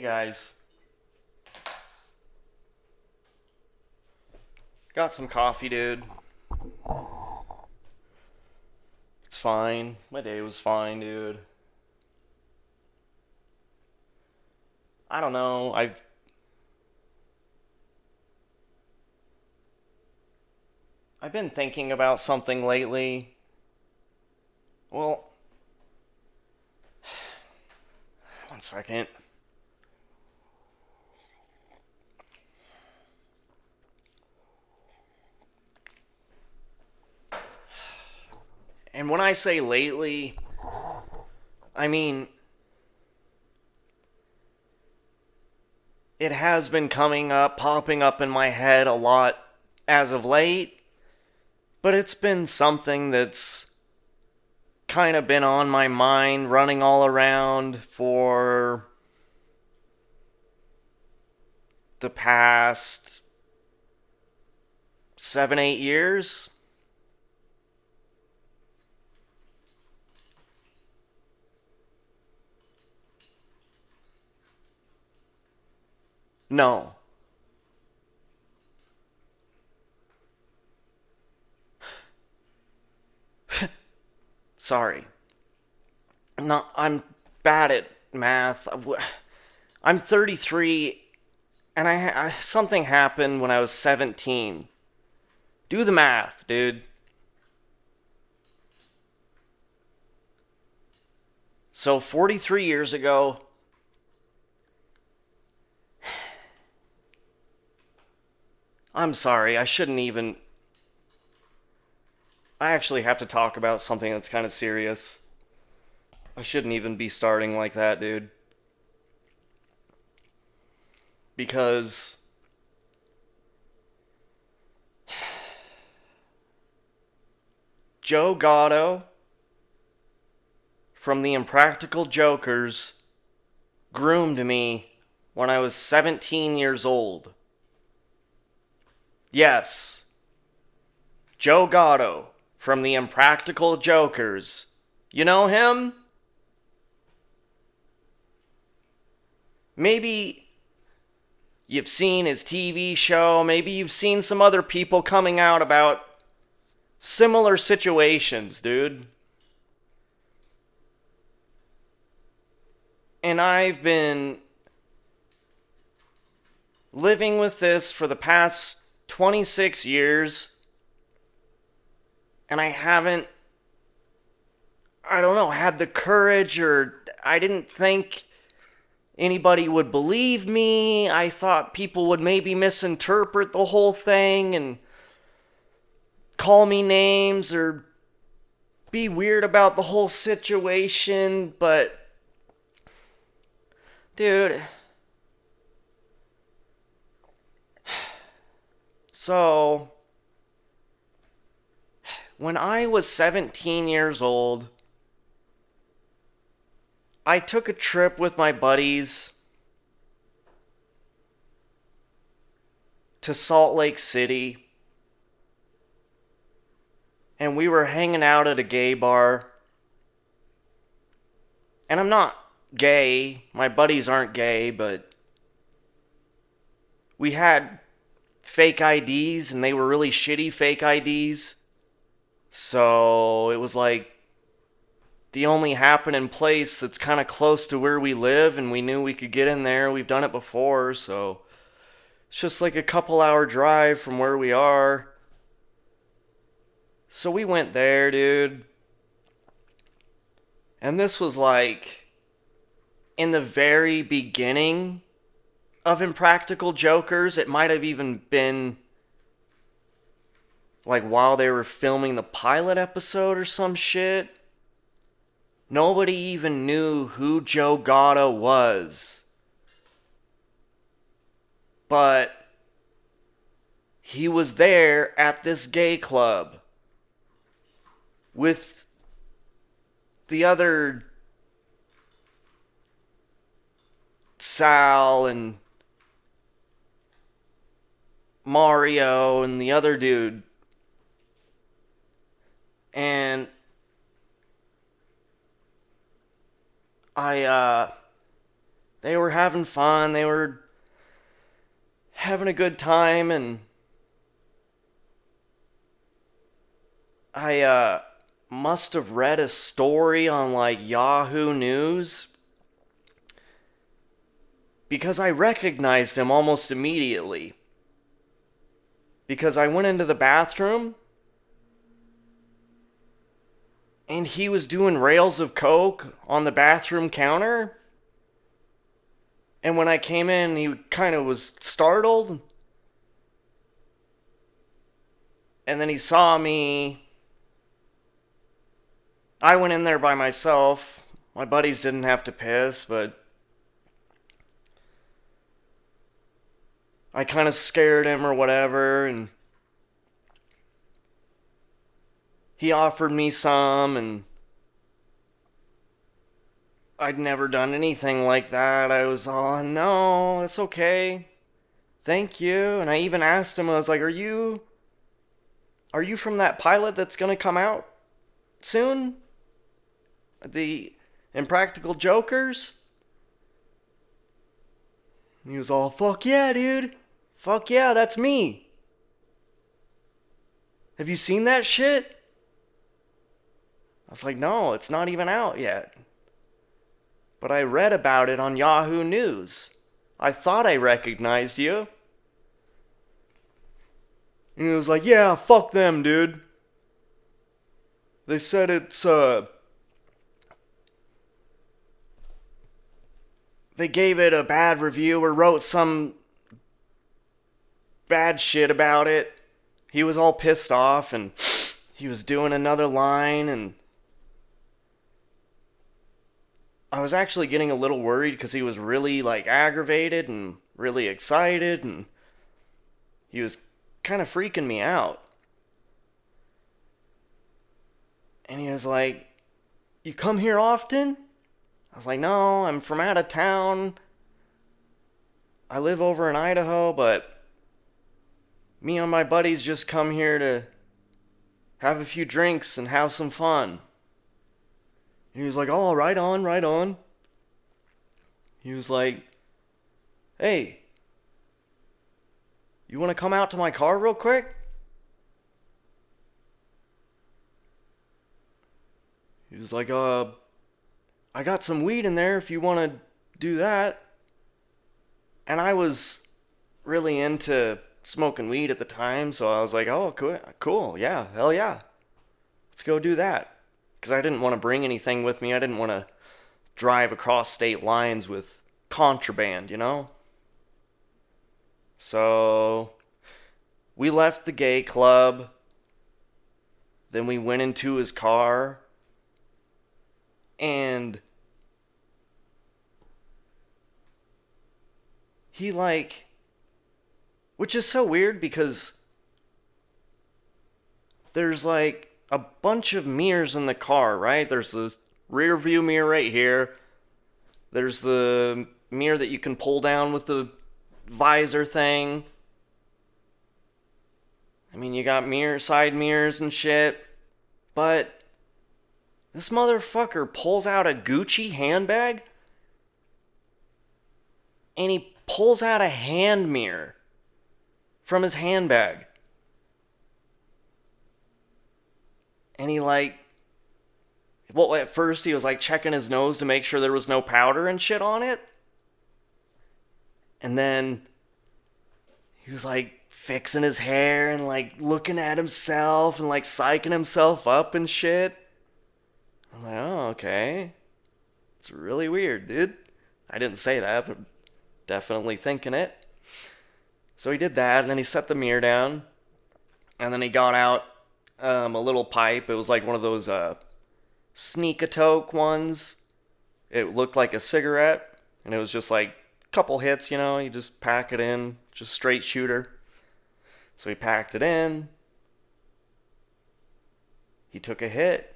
Hey guys, got some coffee, dude. It's fine. My day was fine, dude. I don't know. I've been thinking about something lately. Well, one second. And when I say lately, I mean it has been coming up, popping up in my head a lot as of late, but it's been something that's kind of been on my mind, running all around for the past 7, 8 years. No. Sorry. No, I'm bad at math. I'm 33 and something happened when I was 17. Do the math, dude. So 43 years ago, I'm sorry, I shouldn't even. I actually have to talk about something that's kind of serious. I shouldn't even be starting like that, dude. Because Joe Gatto from the Impractical Jokers groomed me when I was 17 years old. Yes, Joe Gatto from the Impractical Jokers. You know him? Maybe you've seen his TV show. Maybe you've seen some other people coming out about similar situations, dude. And I've been living with this for the past 26 years. And I don't know, had the courage, or I didn't think anybody would believe me. I thought people would maybe misinterpret the whole thing and call me names or be weird about the whole situation, but dude, so when I was 17 years old, I took a trip with my buddies to Salt Lake City, and we were hanging out at a gay bar. And I'm not gay, my buddies aren't gay, but we had fake IDs, and they were really shitty fake IDs. So it was like the only happening place that's kind of close to where we live, and we knew we could get in there. We've done it before, so it's just like a couple-hour drive from where we are. So we went there, dude. And this was like in the very beginning of Impractical Jokers. It might have even been like while they were filming the pilot episode or some shit. Nobody even knew who Joe Gatto was. But he was there at this gay club with the other Sal and Mario and the other dude. And I They were having fun. They were having a good time, and I must have read a story on like Yahoo News because I recognized him almost immediately. Because I went into the bathroom and he was doing rails of coke on the bathroom counter. And when I came in, he kind of was startled. And then he saw me. I went in there by myself. My buddies didn't have to piss, but I kind of scared him or whatever. And he offered me some, and I'd never done anything like that. I was all, no, it's okay. Thank you. And I even asked him, I was like, are you from that pilot that's gonna come out soon? The Impractical Jokers? And he was all, fuck yeah, dude. Fuck yeah, that's me. Have you seen that shit? I was like, no, it's not even out yet. But I read about it on Yahoo News. I thought I recognized you. And he was like, yeah, fuck them, dude. They said they gave it a bad review or wrote some bad shit about it. He was all pissed off and he was doing another line, and I was actually getting a little worried because he was really like aggravated and really excited, and he was kind of freaking me out. And he was like, you come here often? I was like, no, I'm from out of town. I live over in Idaho, but me and my buddies just come here to have a few drinks and have some fun. And he was like, oh, right on, right on. He was like, hey, you want to come out to my car real quick? He was like, I got some weed in there if you want to do that. And I was really into smoking weed at the time, so I was like, oh, cool, yeah, hell yeah. Let's go do that. Because I didn't want to bring anything with me. I didn't want to drive across state lines with contraband, you know? So we left the gay club. Then we went into his car. And he like, which is so weird because there's like a bunch of mirrors in the car, right? There's the rear view mirror right here. There's the mirror that you can pull down with the visor thing. I mean, you got side mirrors and shit. But this motherfucker pulls out a Gucci handbag and he pulls out a hand mirror from his handbag. And he like, well, at first he was like checking his nose to make sure there was no powder and shit on it. And then he was like fixing his hair and like looking at himself and like psyching himself up and shit. I'm like, oh, okay. It's really weird, dude. I didn't say that, but definitely thinking it. So he did that, and then he set the mirror down, and then he got out a little pipe. It was like one of those sneak-a-toke ones. It looked like a cigarette, and it was just like a couple hits, you know. You just pack it in, just straight shooter. So he packed it in. He took a hit.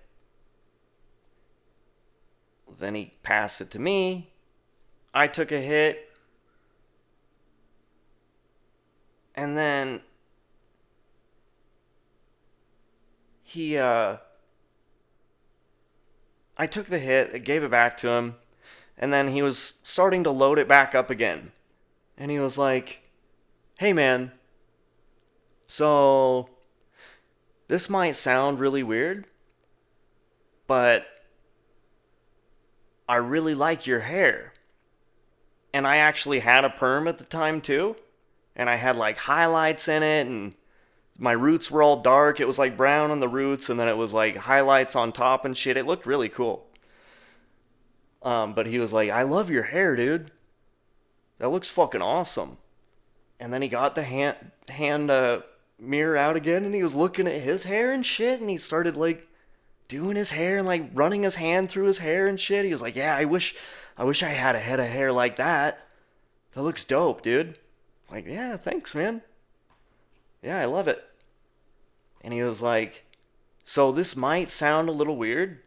Then he passed it to me. I took a hit. And then I took the hit, I gave it back to him, And then he was starting to load it back up again. And he was like, hey man, so this might sound really weird, but I really like your hair. And I actually had a perm at the time too. And I had like highlights in it, and my roots were all dark. It was like brown on the roots, and then it was like highlights on top and shit. It looked really cool. But he was like, I love your hair, dude. That looks fucking awesome. And then he got the hand mirror out again, and he was looking at his hair and shit, and he started like doing his hair and like running his hand through his hair and shit. He was like, yeah, I wish I had a head of hair like that. That looks dope, dude. I'm like, yeah, thanks, man. Yeah, I love it. And he was like, so this might sound a little weird,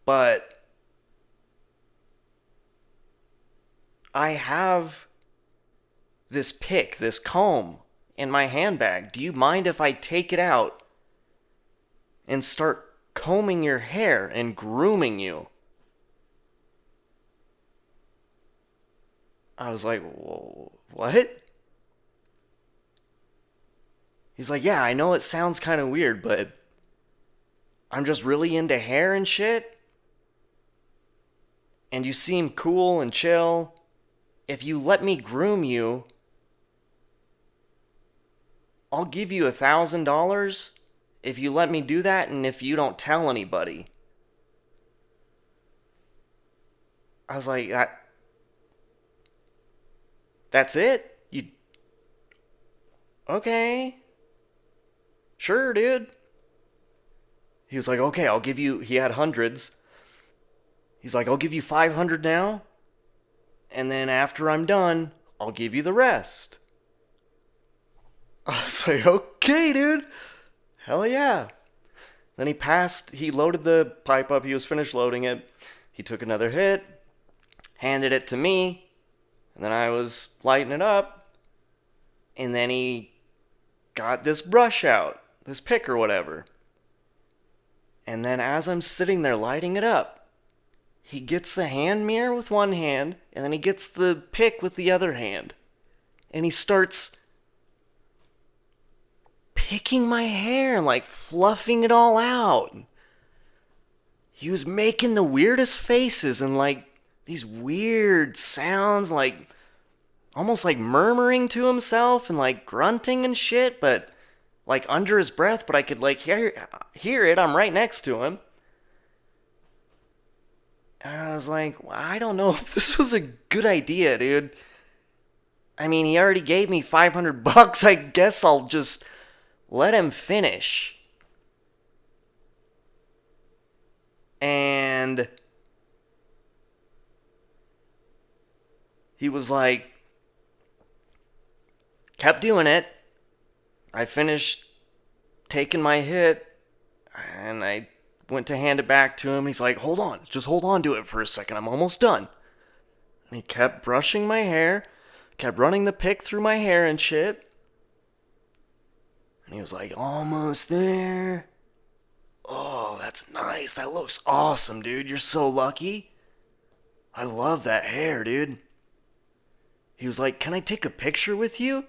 but I have this pick, this comb in my handbag. Do you mind if I take it out and start combing your hair and grooming you? I was like, whoa, what? He's like, yeah, I know it sounds kind of weird, but I'm just really into hair and shit. And you seem cool and chill. If you let me groom you, I'll give you $1,000 if you let me do that and if you don't tell anybody. I was like, that's it? You okay? Sure, dude. He was like, okay, I'll give you, he had hundreds. He's like, I'll give you 500 now, and then after I'm done, I'll give you the rest. I was like, okay, dude. Hell yeah. Then he loaded the pipe up, he was finished loading it. He took another hit, handed it to me, and then I was lighting it up, and then he got this brush out, this pick or whatever. And then as I'm sitting there lighting it up, he gets the hand mirror with one hand, and then he gets the pick with the other hand. And he starts picking my hair and like fluffing it all out. He was making the weirdest faces and like these weird sounds, like almost like murmuring to himself and like grunting and shit, but like under his breath, but I could like hear it. I'm right next to him. And I was like, I don't know if this was a good idea, dude. I mean, he already gave me $500. I guess I'll just let him finish. And he was like, kept doing it. I finished taking my hit, and I went to hand it back to him. He's like, hold on, just hold on to it for a second. I'm almost done. And he kept brushing my hair, kept running the pick through my hair and shit. And he was like, almost there. Oh, that's nice. That looks awesome, dude. You're so lucky. I love that hair, dude. He was like, can I take a picture with you?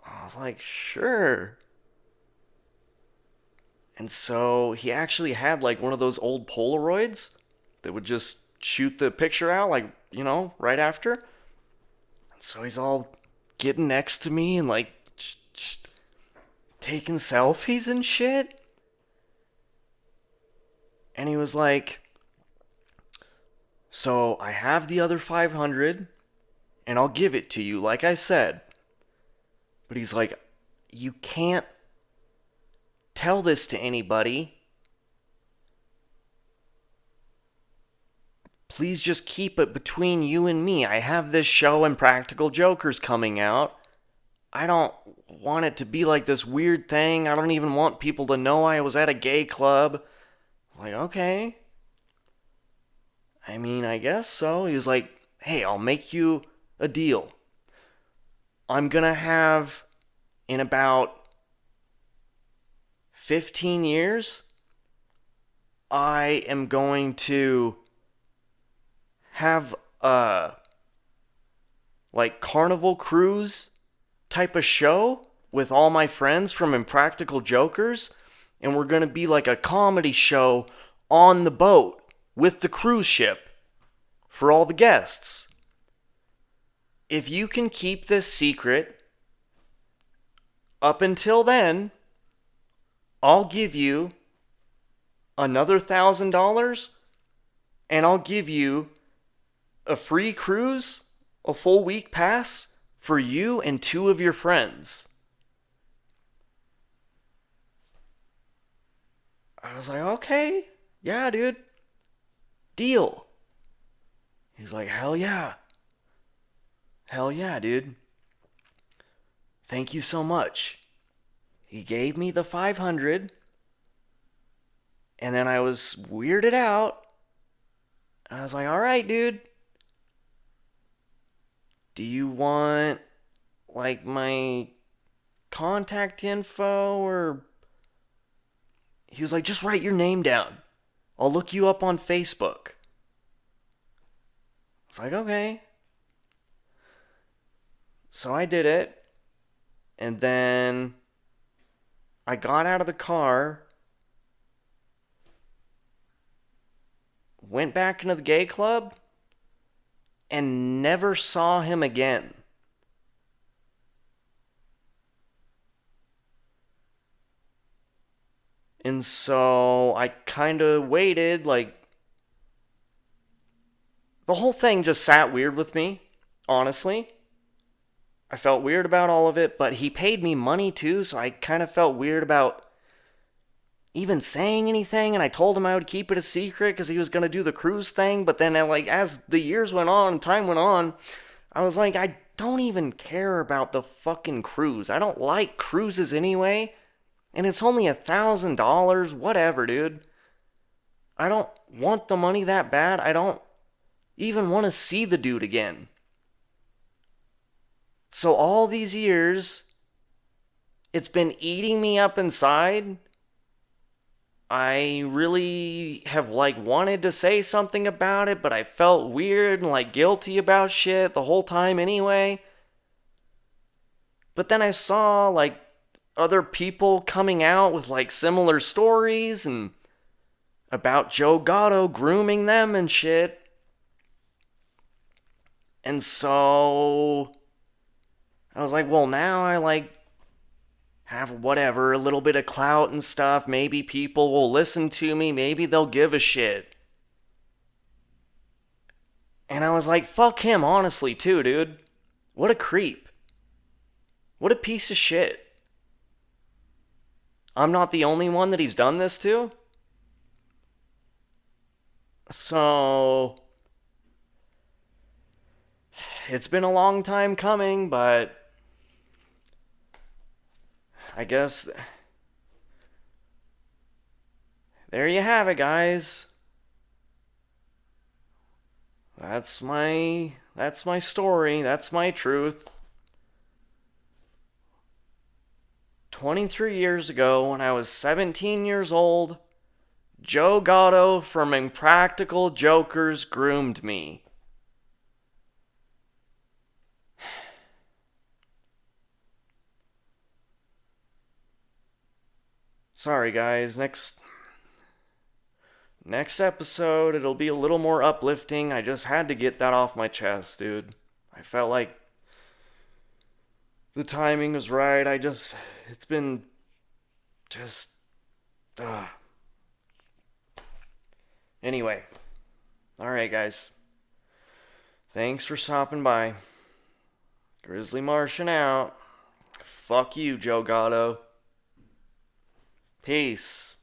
I was like, sure. And so he actually had like one of those old Polaroids that would just shoot the picture out, like, right after. And so he's all getting next to me and like taking selfies and shit. And he was like, so I have the other 500 and I'll give it to you, like I said. But he's like, you can't tell this to anybody. Please just keep it between you and me. I have this show, Impractical Jokers, coming out. I don't want it to be like this weird thing. I don't even want people to know I was at a gay club. I'm like, okay. I mean, I guess so. He was like, hey, I'll make you a deal. I'm gonna have, in about 15 years, I am going to have a like carnival cruise type of show with all my friends from Impractical Jokers, and we're going to be like a comedy show on the boat with the cruise ship for all the guests. If you can keep this secret up until then, I'll give you another $1,000 and I'll give you a free cruise, a full week pass for you and two of your friends. I was like, okay, yeah, dude, deal. He's like, hell yeah. Hell yeah, dude. Thank you so much. He gave me the 500, and then I was weirded out. I was like, all right, dude. Do you want like my contact info or he was like, just write your name down. I'll look you up on Facebook. I was like, okay. So I did it. And then I got out of the car, went back into the gay club, and never saw him again. And so I kind of waited, like, the whole thing just sat weird with me, honestly. I felt weird about all of it, but he paid me money too, so I kind of felt weird about even saying anything, and I told him I would keep it a secret because he was going to do the cruise thing, but then like as the years went on, time went on, I was like, I don't even care about the fucking cruise. I don't like cruises anyway, and it's only $1,000, whatever, dude. I don't want the money that bad. I don't even want to see the dude again. So all these years, it's been eating me up inside. I really have like wanted to say something about it, but I felt weird and like guilty about shit the whole time anyway. But then I saw like other people coming out with like similar stories and about Joe Gatto grooming them and shit. And so I was like, well, now I like have whatever, a little bit of clout and stuff. Maybe people will listen to me. Maybe they'll give a shit. And I was like, fuck him, honestly, too, dude. What a creep. What a piece of shit. I'm not the only one that he's done this to. So, it's been a long time coming, but I guess there you have it, guys. That's my story. That's my truth. 23 years ago, when I was 17 years old, Joe Gatto from Impractical Jokers groomed me. Sorry, guys. Next episode, it'll be a little more uplifting. I just had to get that off my chest, dude. I felt like the timing was right. It's been just, Anyway, alright, guys. Thanks for stopping by. Grizzly Martian out. Fuck you, Joe Gatto. Peace.